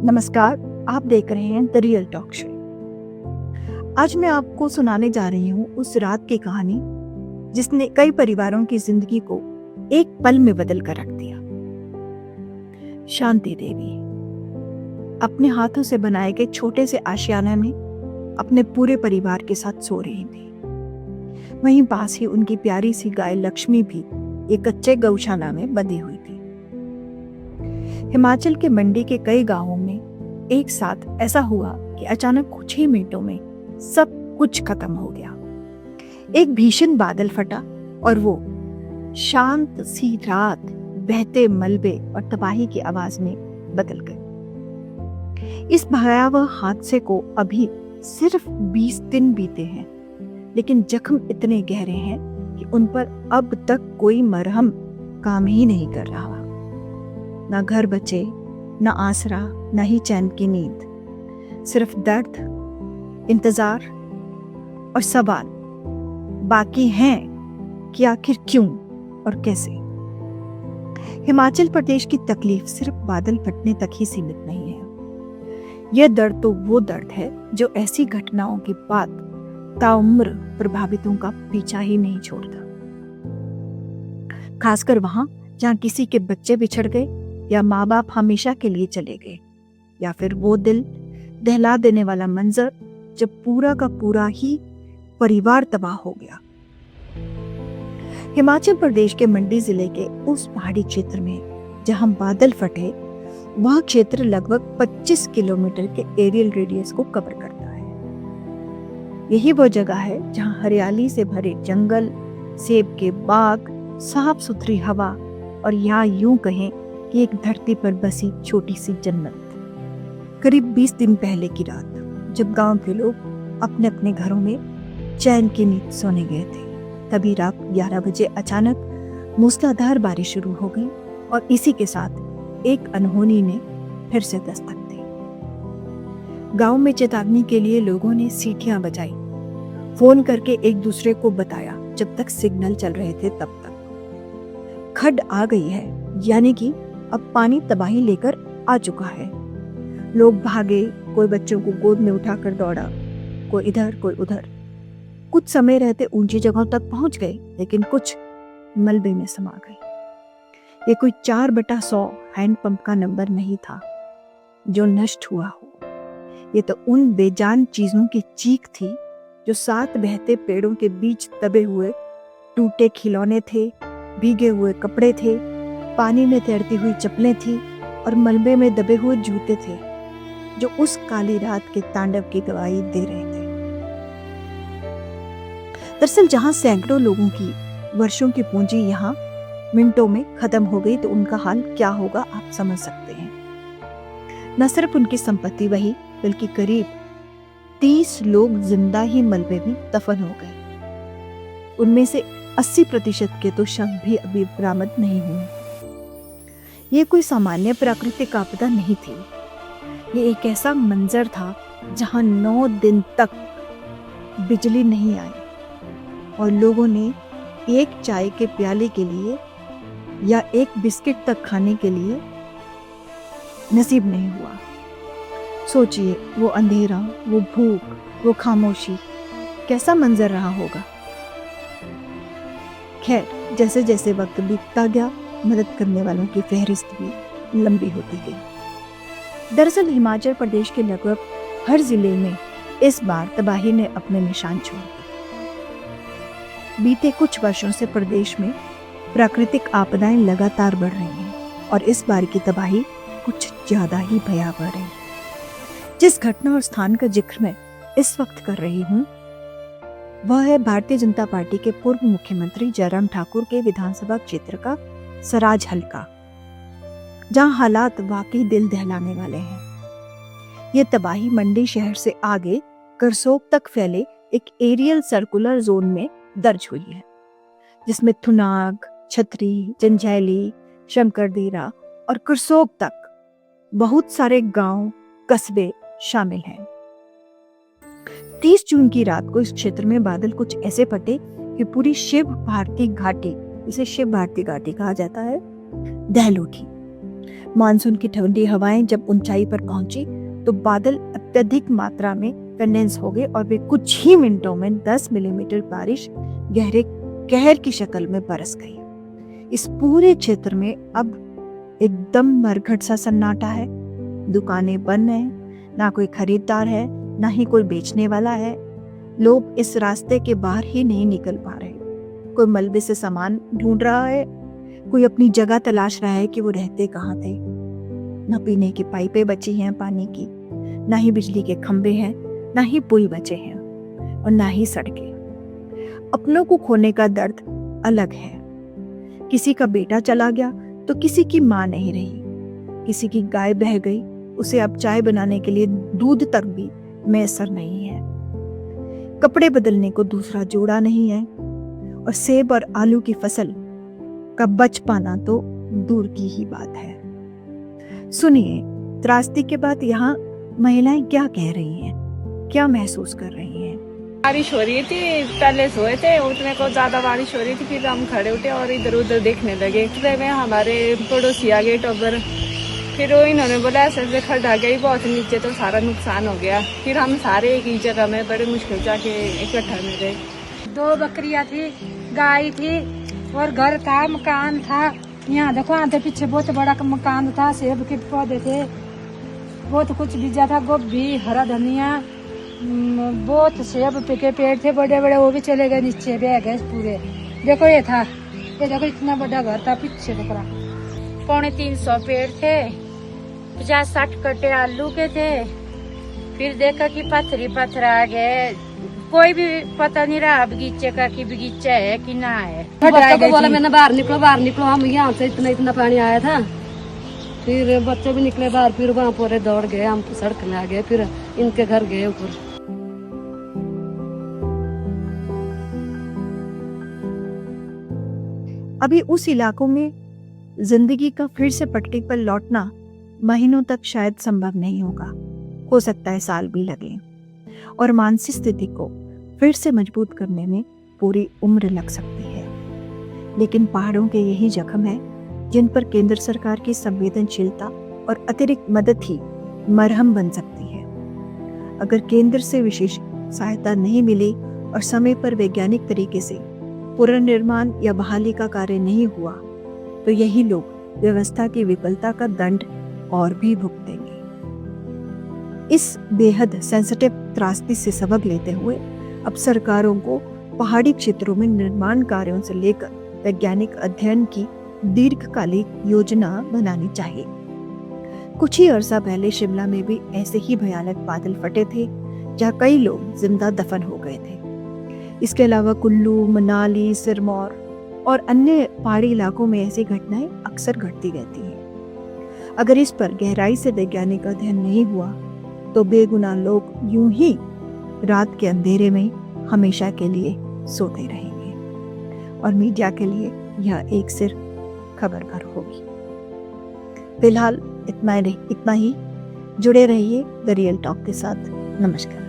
नमस्कार। आप देख रहे हैं द रियल टॉक शो। आज मैं आपको सुनाने जा रही हूँ उस रात की कहानी जिसने कई परिवारों की जिंदगी को एक पल में बदल कर रख दिया। शांति देवी अपने हाथों से बनाए गए छोटे से आशियाने में अपने पूरे परिवार के साथ सो रही थी। वहीं पास ही उनकी प्यारी सी गाय लक्ष्मी भी एक कच्चे गौशाला में बंधी हुई थी। हिमाचल के मंडी के कई गांवों में एक साथ ऐसा हुआ कि अचानक कुछ ही मिनटों में सब कुछ खत्म हो गया। एक भीषण बादल फटा और वो शांत सी रात बहते मलबे और तबाही की आवाज में बदल गई। इस भयावह हादसे को अभी सिर्फ 20 दिन बीते हैं, लेकिन जख्म इतने गहरे हैं कि उन पर अब तक कोई मरहम काम ही नहीं कर रहा। ना घर बचे, ना आसरा, ना ही चैन की नींद, सिर्फ दर्द, इंतजार और सवाल बाकी हैं कि आखिर क्यों और कैसे। हिमाचल प्रदेश की तकलीफ सिर्फ बादल फटने तक ही सीमित नहीं है। यह दर्द तो वो दर्द है जो ऐसी घटनाओं के बाद ताउम्र प्रभावितों का पीछा ही नहीं छोड़ता। खासकर वहां जहां किसी के बच्चे बिछड़ गए या माँ बाप हमेशा के लिए चले गए, या फिर वो दिल दहला देने वाला मंजर जब पूरा का पूरा ही परिवार तबाह हो गया। हिमाचल प्रदेश के मंडी जिले के उस पहाड़ी क्षेत्र में जहां बादल फटे, वह क्षेत्र लगभग 25 किलोमीटर के एरियल रेडियस को कवर करता है। यही वो जगह है जहां हरियाली से भरे जंगल, सेब के बाग, साफ सुथरी हवा और यहाँ यूं कहें कि एक धरती पर बसी छोटी सी जन्नत। करीब 20 दिन पहले की रात, जब गांव के लोग अपने अपने घरों में चैन की नींद सोने गए थे, तभी रात 11 बजे अचानक मूसलाधार बारिश शुरू हो गई और इसी के साथ एक अनहोनी ने फिर से दस्तक दी। गांव में चेतावनी के लिए लोगों ने सीटियां बजाई, फोन करके एक दूसरे को बताया। जब तक सिग्नल चल रहे थे तब तक खड्ड आ गई है, यानी कि अब पानी तबाही लेकर आ चुका है। लोग भागे, कोई बच्चों को गोद में उठाकर दौड़ा, कोई इधर कोई उधर। कुछ समय रहते ऊंची जगहों तक पहुंच गए, लेकिन कुछ मलबे में समा गए। ये कोई 4/100 हैंडपंप का नंबर नहीं था जो नष्ट हुआ हो। ये तो उन बेजान चीजों की चीख थी जो साथ बहते पेड़ों के बीच दबे हुए टूटे खिलौने थे, भीगे हुए कपड़े थे, पानी में तैरती हुई चप्पलें थी और मलबे में दबे हुए जूते थे जो उस काली रात के तांडव की गवाही दे रहे थे। दरअसल जहां सैकड़ों लोगों की वर्षों की पूंजी यहाँ मिनटों में खत्म हो गई, तो उनका हाल क्या होगा आप समझ सकते हैं। न सिर्फ उनकी संपत्ति वही, बल्कि करीब 30 लोग जिंदा ही मलबे में दफन हो गए। उनमें से 80% के तो शव भी अभी बरामद नहीं हुए। ये कोई सामान्य प्राकृतिक आपदा नहीं थी। ये एक ऐसा मंजर था जहां 9 दिन तक बिजली नहीं आई और लोगों ने एक चाय के प्याले के लिए या एक बिस्किट तक खाने के लिए नसीब नहीं हुआ। सोचिए, वो अंधेरा, वो भूख, वो खामोशी, कैसा मंजर रहा होगा। खैर, जैसे जैसे वक्त बीतता गया, मदद करने वालों की फहरिस्त भी लंबी होती गई। दरअसल हिमाचल प्रदेश के लगभग हर जिले में इस बार तबाही ने अपने निशान छोड़ दिए। बीते कुछ वर्षों से प्रदेश में प्राकृतिक आपदाएं लगातार बढ़ रही हैं और इस बार की तबाही कुछ ज्यादा ही भयावह रही। जिस घटना और स्थान का जिक्र मैं इस वक्त कर रही हूँ, वह है भारतीय जनता पार्टी के पूर्व मुख्यमंत्री जयराम ठाकुर के विधानसभा क्षेत्र का सराज हलका, जहां हालात वाकई दिल दहलाने वाले हैं। यह तबाही मंडी शहर से आगे करसोग तक फैले एक एरियल सर्कुलर जोन में दर्ज हुई है, जिसमें थुनाग, छतरी, जंजैली, शंकरदेरा और करसोग तक बहुत सारे गांव, कस्बे शामिल हैं। 30 जून की रात को इस क्षेत्र में बादल कुछ ऐसे फटे कि पूरी शिव भारती घाटी, इसे शिव भारती घाटी कहा जाता है, दहल उठी। मानसून की ठंडी हवाएं जब ऊंचाई पर पहुंची तो बादल अत्यधिक मात्रा में कंडेंस हो गए और वे कुछ ही मिनटों में 10 मिलीमीटर बारिश गहरे कहर की शक्ल में बरस गई। इस पूरे क्षेत्र में अब एकदम मरघट सा सन्नाटा है। दुकानें बंद हैं, ना कोई खरीदार है, ना ही कोई बेचने वाला है। लोग इस रास्ते के बाहर ही नहीं निकल पा रहे। कोई मलबे से सामान ढूंढ रहा है, कोई अपनी जगह तलाश रहा है कि वो रहते कहाँ थे। न पीने की पाइपें बची हैं पानी की, ना ही बिजली के खंभे हैं, ना ही पुल बचे हैं और ना ही सड़कें। अपनों को खोने का दर्द अलग है। किसी का बेटा चला गया तो किसी की माँ नहीं रही, किसी की गाय बह गई, उसे अब चाय बनाने के लिए दूध तक भी मैसर नहीं है। कपड़े बदलने को दूसरा जोड़ा नहीं है और सेब और आलू की फसल का बच पाना तो दूर की ही बात है। सुनिए, त्रासदी के बाद यहाँ महिलाएं क्या कह रही हैं, क्या महसूस कर रही हैं। बारिश हो रही थी, पहले सोए थे, उठने को ज्यादा बारिश हो रही थी, फिर हम खड़े उठे और इधर उधर देखने लगे। में हमारे पड़ोसी आ गए टोबर, फिर वो इन्होंने बोला ऐसे खड़ा गई बहुत नीचे तो सारा नुकसान हो गया। फिर हम सारे एक ही जगह में बड़े मुश्किल जाके इकट्ठा मिले। 2 बकरियां थी, गाय थी और घर था, मकान था। यहाँ देखो आधे पीछे बहुत बड़ा मकान था, सेब के पौधे थे, बहुत कुछ बीजा था, गोभी, हरा धनिया, बहुत सेब के पेड़ थे बड़े बड़े, वो भी चले गए नीचे, बह गए पूरे। देखो ये था, ये देखो इतना बड़ा घर था पीछे देखो। 350 पेड़ थे, 50-60 कट्टे आलू के थे। फिर देखा कि पत्थर आ गए, कोई भी पता नहीं रहा बगीचे का कि बगीचा है कि ना है। बच्चों को बोला मैंने बाहर निकलो, हम यहाँ से इतना पानी आया था। फिर बच्चे भी निकले बाहर, फिर वहाँ पूरे दौड़ गए, हम सड़क में आ गए, फिर इनके घर गए ऊपर। अभी उस इलाकों में जिंदगी का फिर से पटरी पर लौटना महीनों तक शायद संभव नहीं होगा, हो सकता है साल भी लगे और मानसिक स्थिति को फिर से मजबूत करने में पूरी उम्र लग सकती है। लेकिन पहाड़ों के यही जख्म है जिन पर केंद्र सरकार की संवेदनशीलता और अतिरिक्त मदद ही मरहम बन सकती है। अगर केंद्र से विशेष सहायता नहीं मिली और समय पर वैज्ञानिक तरीके से पुनर्निर्माण या बहाली का कार्य नहीं हुआ तो यही लोग व्यवस्था की विफलता का दंड और भी भुगतेंगे। इस बेहद सेंसिटिव त्रासदी से सबक लेते हुए अब सरकारों को पहाड़ी क्षेत्रों में निर्माण कार्यों से लेकर वैज्ञानिक अध्ययन की दीर्घकालिक योजना बनानी चाहिए। कुछ ही अरसा पहले शिमला में भी ऐसे ही भयानक बादल फटे थे जहाँ कई लोग जिंदा दफन हो गए थे। इसके अलावा कुल्लू, मनाली, सिरमौर और अन्य पहाड़ी इलाकों में ऐसी घटनाएं अक्सर घटती रहती हैं। अगर इस पर गहराई से वैज्ञानिक अध्ययन नहीं हुआ तो बेगुनाह लोग यूं ही रात के अंधेरे में हमेशा के लिए सोते रहेंगे और मीडिया के लिए यह एक सिर्फ खबर भर होगी। फिलहाल इतना ही। जुड़े रहिए द रियल टॉक के साथ। नमस्कार।